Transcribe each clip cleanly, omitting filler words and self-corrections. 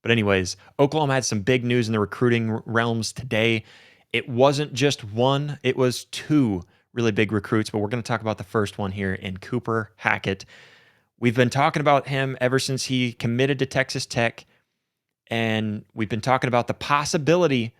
But anyways, Oklahoma had some big news in the recruiting realms today. It wasn't just one, it was two really big recruits, but we're going to talk about the first one here in Cooper Hackett. We've been talking about him ever since he committed to Texas Tech, and we've been talking about the possibility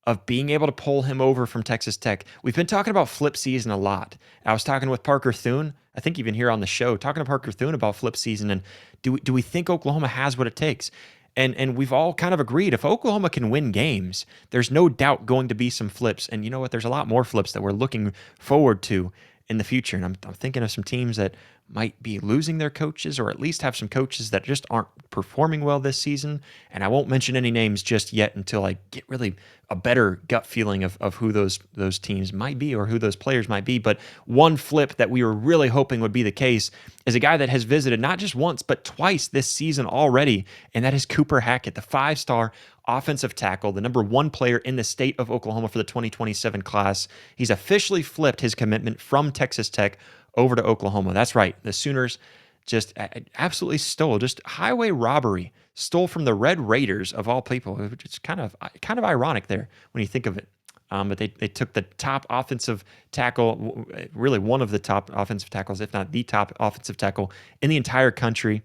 of being able to pull him over from Texas Tech. We've been talking about flip season a lot. I was talking with Parker Thune, I think even here on the show, talking to Parker Thune about flip season, and do we think Oklahoma has what it takes? And we've all kind of agreed if Oklahoma can win games, there's no doubt going to be some flips. And you know what? There's a lot more flips that we're looking forward to in the future. And I'm thinking of some teams that might be losing their coaches, or at least have some coaches that just aren't performing well this season. And I won't mention any names just yet until I get really a better gut feeling of who those teams might be or who those players might be. But one flip that we were really hoping would be the case is a guy that has visited not just once, but twice this season already, and that is Cooper Hackett, the 5-star offensive tackle, the number 1 player in the state of Oklahoma for the 2027 class. He's officially flipped his commitment from Texas Tech over to Oklahoma. That's right. The Sooners just absolutely stole, just highway robbery, stole from the Red Raiders of all people, which is kind of ironic there when you think of it. But they took the top offensive tackle, really one of the top offensive tackles, if not the top offensive tackle in the entire country.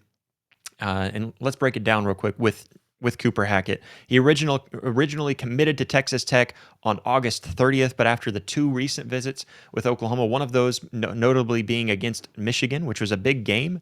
And let's break it down real quick with Cooper Hackett. He originally committed to Texas Tech on August 30th, but after the 2 recent visits with Oklahoma, one of those notably being against Michigan, which was a big game,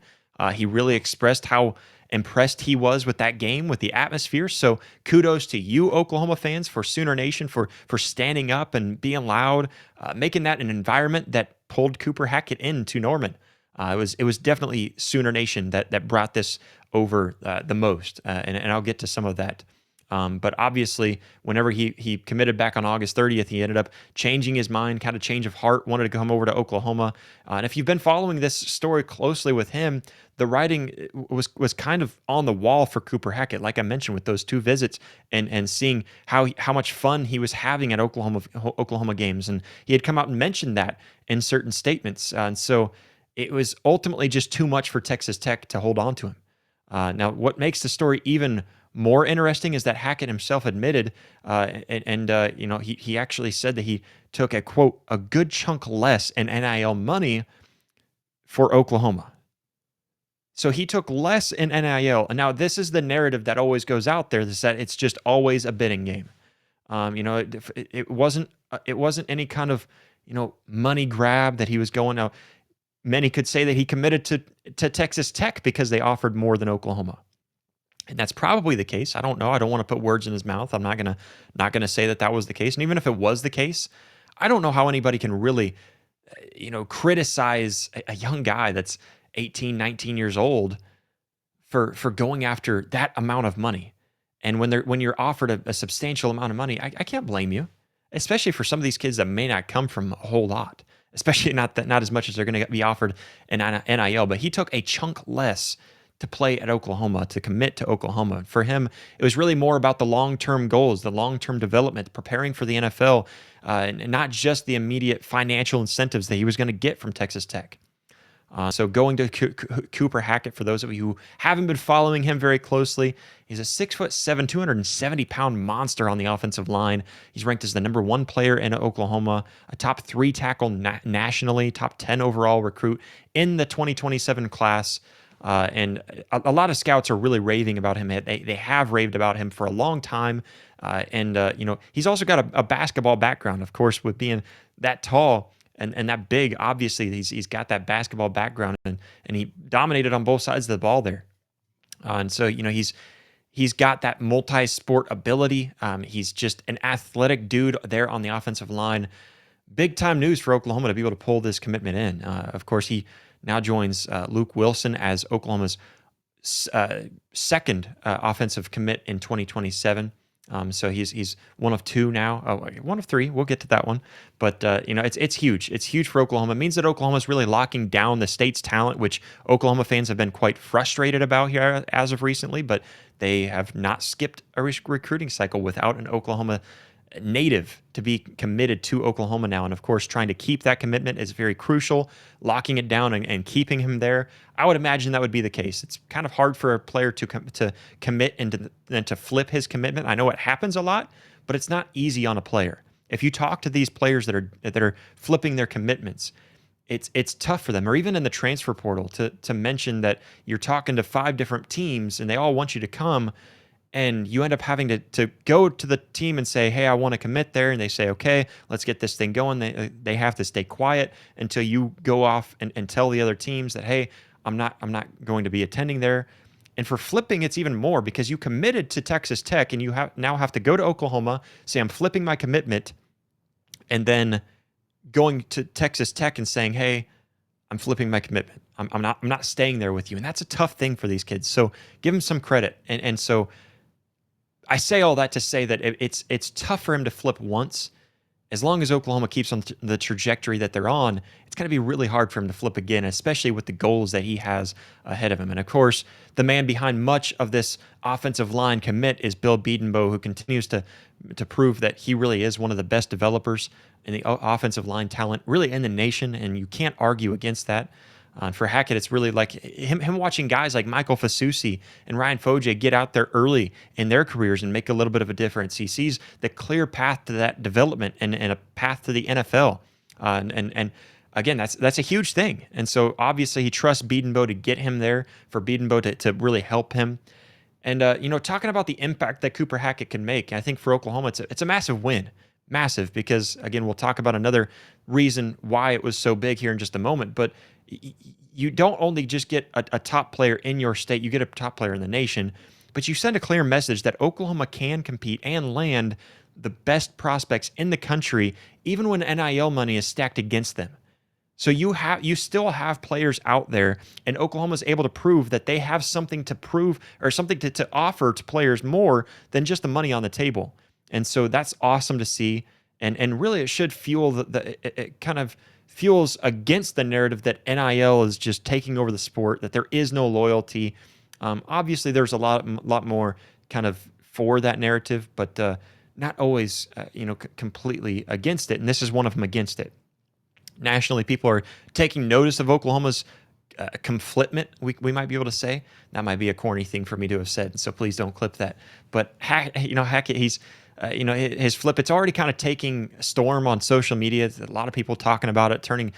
he really expressed how impressed he was with that game, with the atmosphere. So kudos to you, Oklahoma fans, for Sooner Nation, for standing up and being loud, making that an environment that pulled Cooper Hackett into Norman. It was definitely Sooner Nation that brought this over the most, and I'll get to some of that. But obviously, whenever he committed back on August 30th, he ended up changing his mind, kind of change of heart, wanted to come over to Oklahoma. And if you've been following this story closely with him, the writing was kind of on the wall for Cooper Hackett, like I mentioned, with those 2 visits and seeing how much fun he was having at Oklahoma games. And he had come out and mentioned that in certain statements. And so it was ultimately just too much for Texas Tech to hold on to him. Now, what makes the story even more interesting is that Hackett himself admitted, he actually said that he took a good chunk less in NIL money for Oklahoma. So he took less in NIL, and now this is the narrative that always goes out there: is that it's just always a bidding game. It wasn't any kind of money grab that he was going out. Many could say that he committed to Texas Tech because they offered more than Oklahoma. And that's probably the case. I don't know. I don't want to put words in his mouth. I'm not gonna say that was the case. And even if it was the case, I don't know how anybody can really, criticize a young guy that's 18, 19 years old for going after that amount of money. And when you're offered a substantial amount of money, I can't blame you, especially for some of these kids that may not come from a whole lot. Especially not as much as they're going to be offered in NIL, but he took a chunk less to play at Oklahoma, to commit to Oklahoma. For him, it was really more about the long-term goals, the long-term development, preparing for the NFL, and not just the immediate financial incentives that he was going to get from Texas Tech. So going to Cooper Hackett, for those of you who haven't been following him very closely, he's a 6'7", 270-pound monster on the offensive line. He's ranked as the number 1 player in Oklahoma, a top 3 tackle nationally, top 10 overall recruit in the 2027 class. And a lot of scouts are really raving about him. They have raved about him for a long time. He's also got a basketball background, of course, with being that tall and that big. Obviously, he's got that basketball background, and he dominated on both sides of the ball there. And so, he's got that multi-sport ability. He's just an athletic dude there on the offensive line. Big time news for Oklahoma to be able to pull this commitment in. Of course, he now joins Luke Wilson as Oklahoma's second offensive commit in 2027. So he's one of 2 now. Oh, one of 3. We'll get to that one. But it's huge. It's huge for Oklahoma. It means that Oklahoma is really locking down the state's talent, which Oklahoma fans have been quite frustrated about here as of recently. But they have not skipped a recruiting cycle without an Oklahoma native to be committed to Oklahoma now. And of course, trying to keep that commitment is very crucial, locking it down and keeping him there. I would imagine that would be the case. It's kind of hard for a player to commit and then to flip his commitment. I know it happens a lot, but it's not easy on a player. If you talk to these players that are flipping their commitments, it's tough for them, or even in the transfer portal, to mention that you're talking to 5 different teams and they all want you to come, and you end up having to go to the team and say, hey, I want to commit there. And they say, okay, let's get this thing going. They have to stay quiet until you go off and tell the other teams that, hey, I'm not going to be attending there. And for flipping, it's even more, because you committed to Texas Tech and you now have to go to Oklahoma, say, I'm flipping my commitment, and then going to Texas Tech and saying, hey, I'm flipping my commitment. I'm not staying there with you. And that's a tough thing for these kids. So give them some credit. And so I say all that to say that it's tough for him to flip once. As long as Oklahoma keeps on the trajectory that they're on, it's going to be really hard for him to flip again, especially with the goals that he has ahead of him. And of course, the man behind much of this offensive line commit is Bill Bedenbaugh, who continues to prove that he really is one of the best developers in the offensive line talent really in the nation, and you can't argue against that. For Hackett, it's really like him watching guys like Michael Fasusi and Ryan Foje get out there early in their careers and make a little bit of a difference. He sees the clear path to that development and a path to the NFL. And again, that's a huge thing. And so obviously he trusts Bedenbaugh to get him there, for Bedenbaugh to really help him. And, talking about the impact that Cooper Hackett can make, I think for Oklahoma, it's a massive win. Massive, because, again, we'll talk about another reason why it was so big here in just a moment. But you don't only just get a top player in your state, you get a top player in the nation, but you send a clear message that Oklahoma can compete and land the best prospects in the country, even when NIL money is stacked against them. So you still have players out there, and Oklahoma's able to prove that they have something to prove, or something to offer to players more than just the money on the table. And so that's awesome to see. And really it should fuel it kind of fuels against the narrative that NIL is just taking over the sport, that there is no loyalty. Obviously there's a lot more kind of for that narrative, but not always completely against it. And this is one of them against it. Nationally, people are taking notice of Oklahoma's conflittment, we might be able to say. That might be a corny thing for me to have said, so please don't clip that. But Hackett, he's his flip, it's already kind of taking storm on social media. A lot of people talking about it, turning,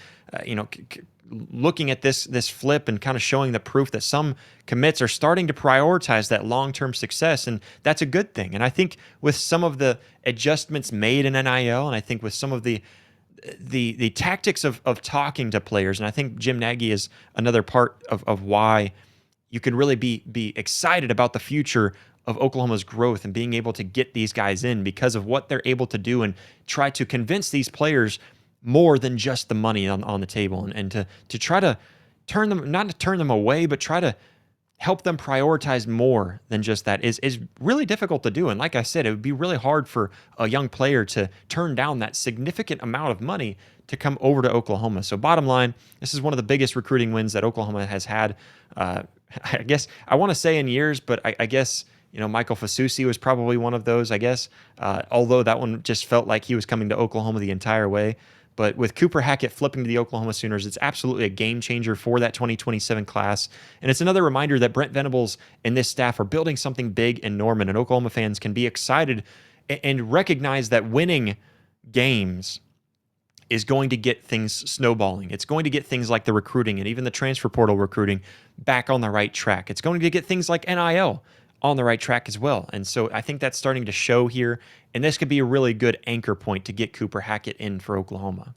looking at this flip and kind of showing the proof that some commits are starting to prioritize that long-term success, and that's a good thing. And I think with some of the adjustments made in NIL, and I think with some of the tactics of talking to players, and I think Jim Nagy is another part of why you could really be excited about the future of Oklahoma's growth and being able to get these guys in, because of what they're able to do and try to convince these players more than just the money on the table, and to try to turn them, not to turn them away, but try to help them prioritize more than just that is really difficult to do. And like I said, it would be really hard for a young player to turn down that significant amount of money to come over to Oklahoma. So bottom line, this is one of the biggest recruiting wins that Oklahoma has had, I guess I want to say in years, but I guess, Michael Fasusi was probably one of those, I guess, although that one just felt like he was coming to Oklahoma the entire way. But with Cooper Hackett flipping to the Oklahoma Sooners, it's absolutely a game changer for that 2027 class. And it's another reminder that Brent Venables and this staff are building something big in Norman, and Oklahoma fans can be excited and recognize that winning games is going to get things snowballing. It's going to get things like the recruiting and even the transfer portal recruiting back on the right track. It's going to get things like NIL on the right track as well. And so I think that's starting to show here, and this could be a really good anchor point to get Cooper Hackett in for Oklahoma.